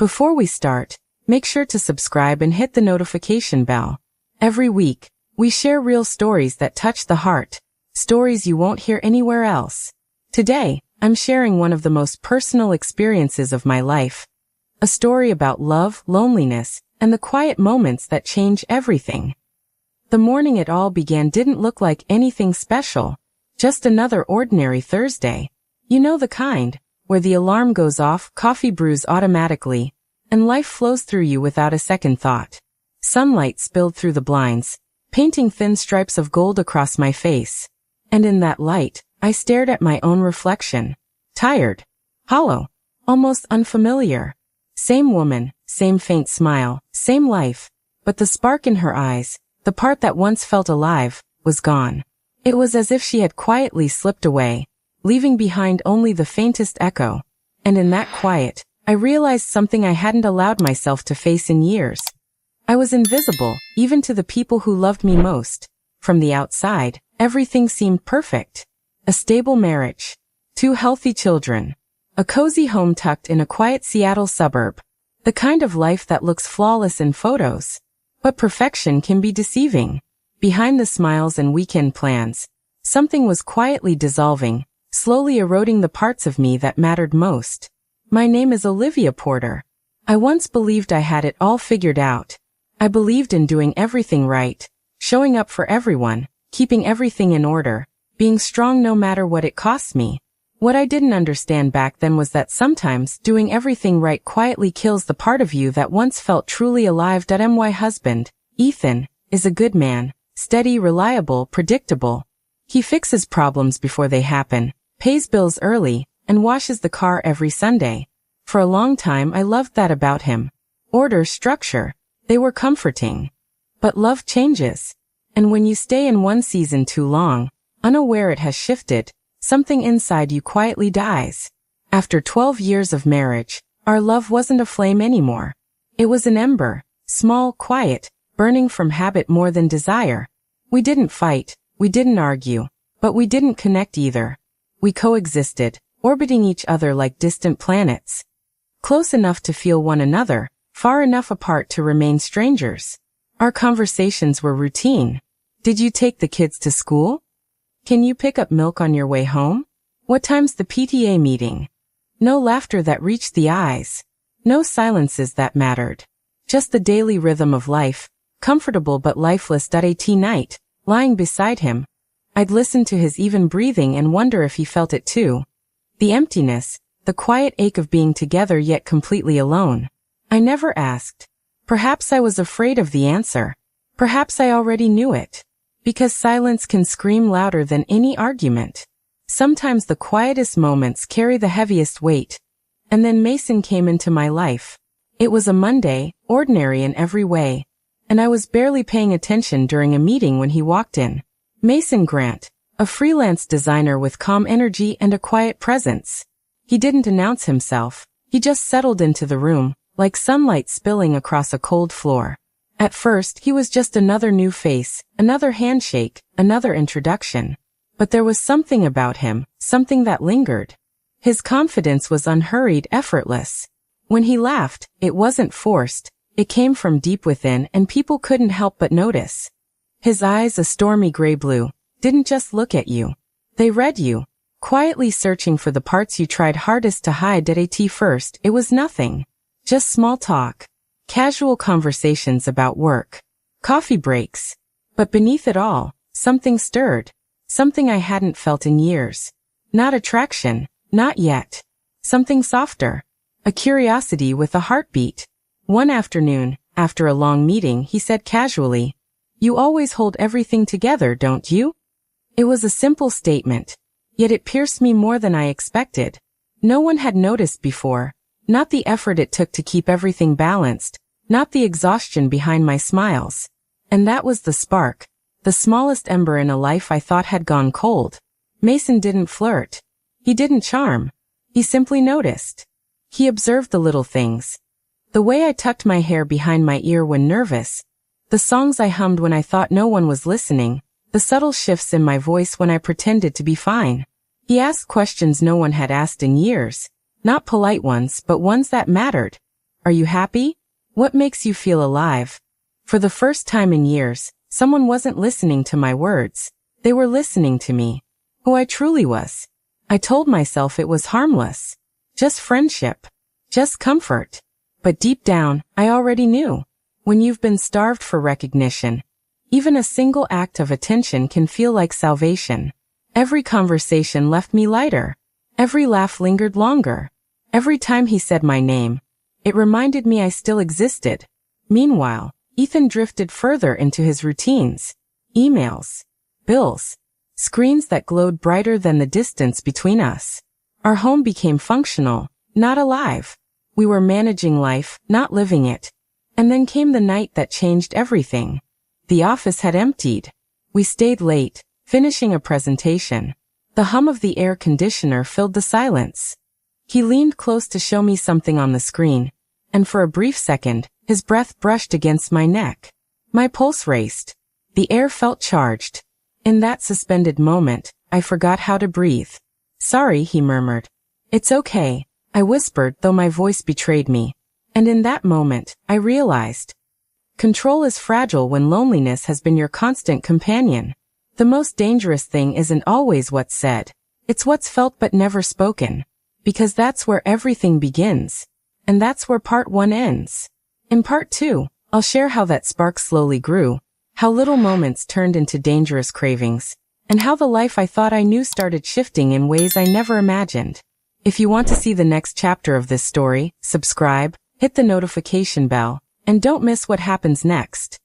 Before we start, make sure to subscribe and hit the notification bell. Every week, we share real stories that touch the heart, stories you won't hear anywhere else. Today, I'm sharing one of the most personal experiences of my life. A story about love, loneliness, and the quiet moments that change everything. The morning it all began didn't look like anything special, just another ordinary Thursday. You know the kind, where the alarm goes off, coffee brews automatically, and life flows through you without a second thought. Sunlight spilled through the blinds, painting thin stripes of gold across my face. And in that light, I stared at my own reflection. Tired, hollow, almost unfamiliar. Same woman, same faint smile, same life, but the spark in her eyes, the part that once felt alive, was gone. It was as if she had quietly slipped away, leaving behind only the faintest echo. And in that quiet, I realized something I hadn't allowed myself to face in years. I was invisible, even to the people who loved me most. From the outside, everything seemed perfect. A stable marriage, 2 healthy children, a cozy home tucked in a quiet Seattle suburb. The kind of life that looks flawless in photos. But perfection can be deceiving. Behind the smiles and weekend plans, something was quietly dissolving, slowly eroding the parts of me that mattered most. My name is Olivia Porter. I once believed I had it all figured out. I believed in doing everything right, showing up for everyone, keeping everything in order, being strong no matter what it cost me. What I didn't understand back then was that sometimes doing everything right quietly kills the part of you that once felt truly alive. My husband, Ethan, is a good man, steady, reliable, predictable. He fixes problems before they happen, pays bills early, and washes the car every Sunday. For a long time I loved that about him. Order, structure, they were comforting. But love changes. And when you stay in one season too long, unaware it has shifted, something inside you quietly dies. After 12 years of marriage, our love wasn't a flame anymore. It was an ember, small, quiet, burning from habit more than desire. We didn't fight, we didn't argue, but we didn't connect either. We coexisted, orbiting each other like distant planets. Close enough to feel one another, far enough apart to remain strangers. Our conversations were routine. Did you take the kids to school? Can you pick up milk on your way home? What time's the PTA meeting? No laughter that reached the eyes. No silences that mattered. Just the daily rhythm of life, comfortable but lifeless. At night, lying beside him, I'd listen to his even breathing and wonder if he felt it too. The emptiness, the quiet ache of being together yet completely alone. I never asked. Perhaps I was afraid of the answer. Perhaps I already knew it. Because silence can scream louder than any argument. Sometimes the quietest moments carry the heaviest weight. And then Mason came into my life. It was a Monday, ordinary in every way. And I was barely paying attention during a meeting when he walked in. Mason Grant, a freelance designer with calm energy and a quiet presence. He didn't announce himself. He just settled into the room, like sunlight spilling across a cold floor. At first, he was just another new face, another handshake, another introduction. But there was something about him, something that lingered. His confidence was unhurried, effortless. When he laughed, it wasn't forced. It came from deep within and people couldn't help but notice. His eyes, a stormy gray blue, didn't just look at you. They read you, quietly searching for the parts you tried hardest to hide. At first, it was nothing. Just small talk. Casual conversations about work. Coffee breaks. But beneath it all, something stirred. Something I hadn't felt in years. Not attraction, not yet. Something softer. A curiosity with a heartbeat. One afternoon, after a long meeting, he said casually, "You always hold everything together, don't you?" It was a simple statement, yet it pierced me more than I expected. No one had noticed before. Not the effort it took to keep everything balanced, not the exhaustion behind my smiles. And that was the spark, the smallest ember in a life I thought had gone cold. Mason didn't flirt. He didn't charm. He simply noticed. He observed the little things. The way I tucked my hair behind my ear when nervous, the songs I hummed when I thought no one was listening, the subtle shifts in my voice when I pretended to be fine. He asked questions no one had asked in years. Not polite ones, but ones that mattered. Are you happy? What makes you feel alive? For the first time in years, someone wasn't listening to my words. They were listening to me. Who I truly was. I told myself it was harmless. Just friendship. Just comfort. But deep down, I already knew. When you've been starved for recognition, even a single act of attention can feel like salvation. Every conversation left me lighter. Every laugh lingered longer. Every time he said my name, it reminded me I still existed. Meanwhile, Ethan drifted further into his routines. Emails. Bills. Screens that glowed brighter than the distance between us. Our home became functional, not alive. We were managing life, not living it. And then came the night that changed everything. The office had emptied. We stayed late, finishing a presentation. The hum of the air conditioner filled the silence. He leaned close to show me something on the screen, and for a brief second, his breath brushed against my neck. My pulse raced. The air felt charged. In that suspended moment, I forgot how to breathe. Sorry, he murmured. It's okay, I whispered, though my voice betrayed me. And in that moment, I realized. Control is fragile when loneliness has been your constant companion. The most dangerous thing isn't always what's said. It's what's felt but never spoken. Because that's where everything begins. And that's where part 1 ends. In part 2, I'll share how that spark slowly grew, how little moments turned into dangerous cravings, and how the life I thought I knew started shifting in ways I never imagined. If you want to see the next chapter of this story, subscribe, hit the notification bell, and don't miss what happens next.